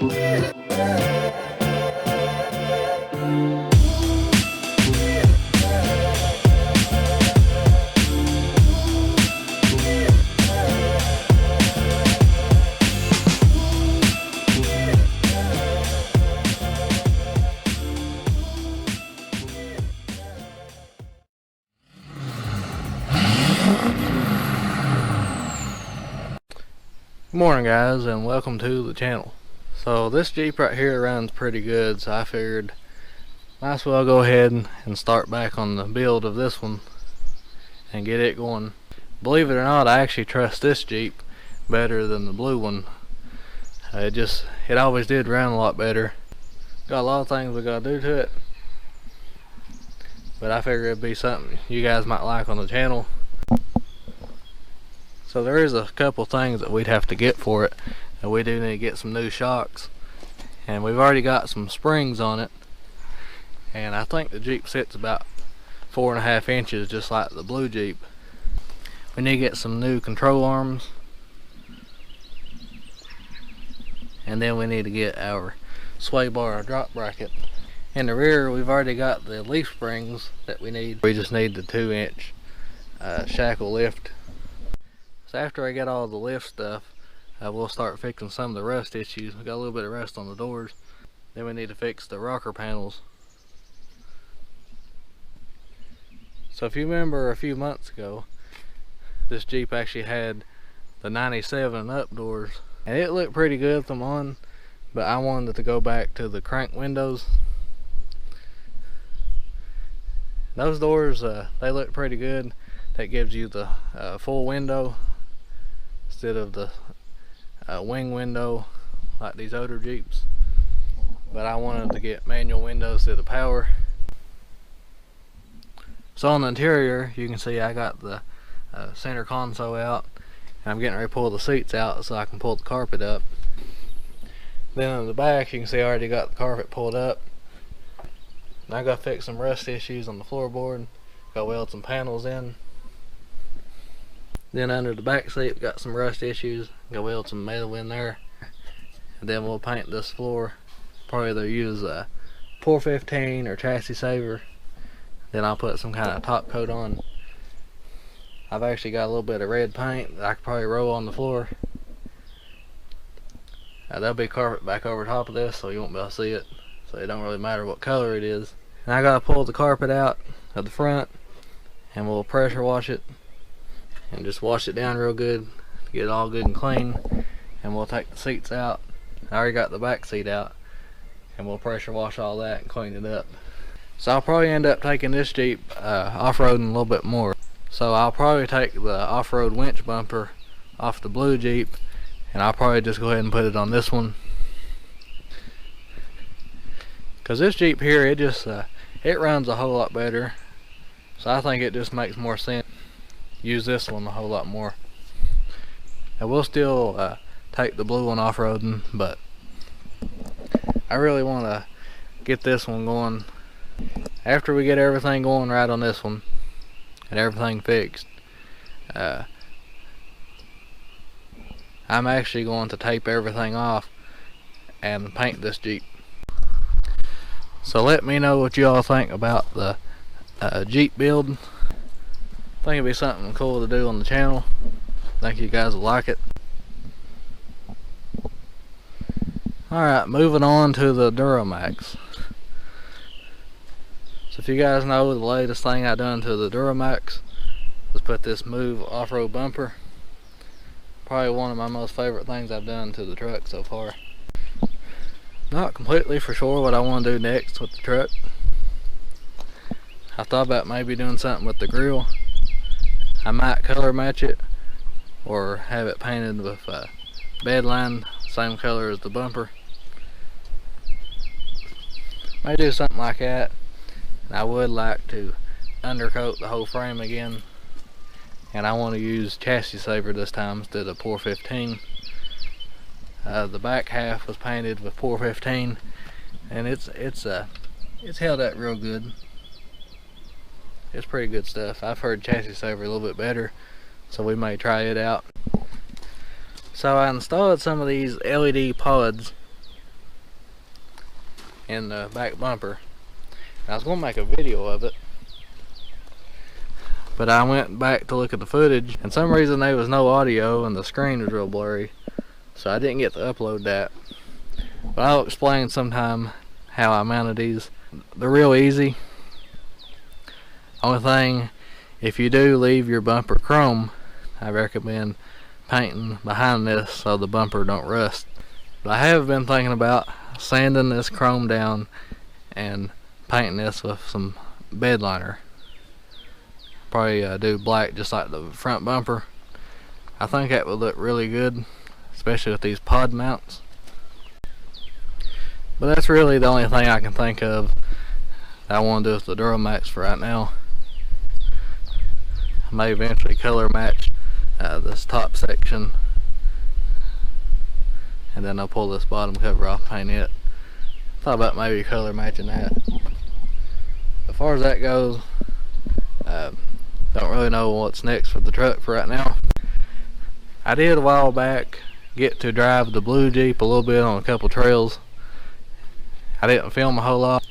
Good morning guys, and welcome to the channel. So this Jeep right here runs pretty good, so I figured might as well go ahead and start back on the build of this one and get it going. Believe it or not, I actually trust this Jeep better than the blue one. It always did run a lot better. Got a lot of things we gotta do to it, but I figured it'd be something you guys might like on the channel. So there is a couple things that we'd have to get for it, and we do need to get some new shocks, and we've already got some springs on it, and I think the Jeep sits about 4.5 inches just like the blue Jeep. We need to get some new control arms, and then we need to get our sway bar drop bracket. In the rear we've already got the leaf springs that we need. We just need the 2-inch shackle lift. So after I get all the lift stuff, we'll start fixing some of the rust issues. We got a little bit of rust on the doors. Then we need to fix the rocker panels. So if you remember a few months ago, this Jeep actually had the 97 up doors, and it looked pretty good with them on, but I wanted to go back to the crank windows. Those doors, they look pretty good. That gives you the full window instead of the wing window like these older Jeeps. But I wanted to get manual windows to the power. So on the interior, you can see I got the center console out, and I'm getting ready to pull the seats out so I can pull the carpet up. Then on the back, you can see I already got the carpet pulled up. Now I gotta fix some rust issues on the floorboard. Gotta weld some panels in. Then under the back seat, we got some rust issues. Gotta weld some metal in there. And then we'll paint this floor. Probably either use a 415 or chassis saver. Then I'll put some kind of top coat on. I've actually got a little bit of red paint that I could probably roll on the floor. There'll be carpet back over top of this, so you won't be able to see it. So it don't really matter what color it is. And I gotta pull the carpet out of the front, and we'll pressure wash it and just wash it down real good to get it all good and clean. And we'll take the seats out. I already got the back seat out, and we'll pressure wash all that and clean it up. So I'll probably end up taking this Jeep off-roading a little bit more. So I'll probably take the off-road winch bumper off the blue Jeep, and I'll probably just go ahead and put it on this one. Cause this Jeep here, it runs a whole lot better. So I think it just makes more sense to use this one a whole lot more. And we'll still take the blue one off-roading, but I really want to get this one going. After we get everything going right on this one and everything fixed, I'm actually going to tape everything off and paint this Jeep. So let me know what you all think about the Jeep build. I think it'd be something cool to do on the channel. I think you guys will like it. Alright, moving on to the Duramax. So if you guys know, the latest thing I done to the Duramax was put this Move off-road bumper. Probably one of my most favorite things I've done to the truck so far. Not completely for sure what I want to do next with the truck. I thought about maybe doing something with the grill. I might color match it or have it painted with bedline, same color as the bumper. May do something like that. And I would like to undercoat the whole frame again, and I want to use chassis saver this time instead of 415. The back half was painted with 415, and it's held up real good. It's pretty good stuff. I've heard chassis saver a little bit better, so we may try it out. So I installed some of these LED pods in the back bumper. I was going to make a video of it, but I went back to look at the footage, and some reason there was no audio and the screen was real blurry, so I didn't get to upload that. But I'll explain sometime how I mounted these. They're real easy. Only thing, if you do leave your bumper chrome, I recommend painting behind this so the bumper don't rust. But I have been thinking about sanding this chrome down and painting this with some bed liner. Probably do black just like the front bumper. I think that would look really good, especially with these pod mounts. But that's really the only thing I can think of that I want to do with the Duramax for right now. I may eventually color match this top section, and then I'll pull this bottom cover off, paint it. Thought about maybe color matching that. As far as that goes, don't really know what's next for the truck for right now. I did a while back get to drive the blue Jeep a little bit on a couple trails. I didn't film a whole lot.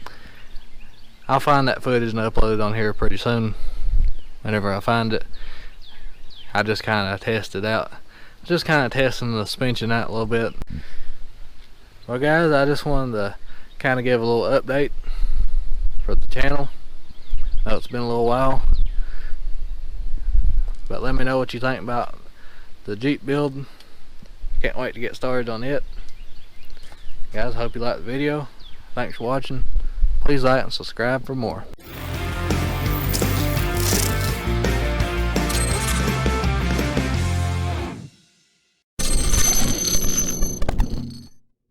I'll find that footage and upload it on here pretty soon. Whenever I find it, I just kind of test it out. Just kind of testing the suspension out a little bit. Well guys, I just wanted to kind of give a little update for the channel. I know it's been a little while, but let me know what you think about the Jeep build. Can't wait to get started on it. Guys, hope you liked the video. Thanks for watching. Please like and subscribe for more.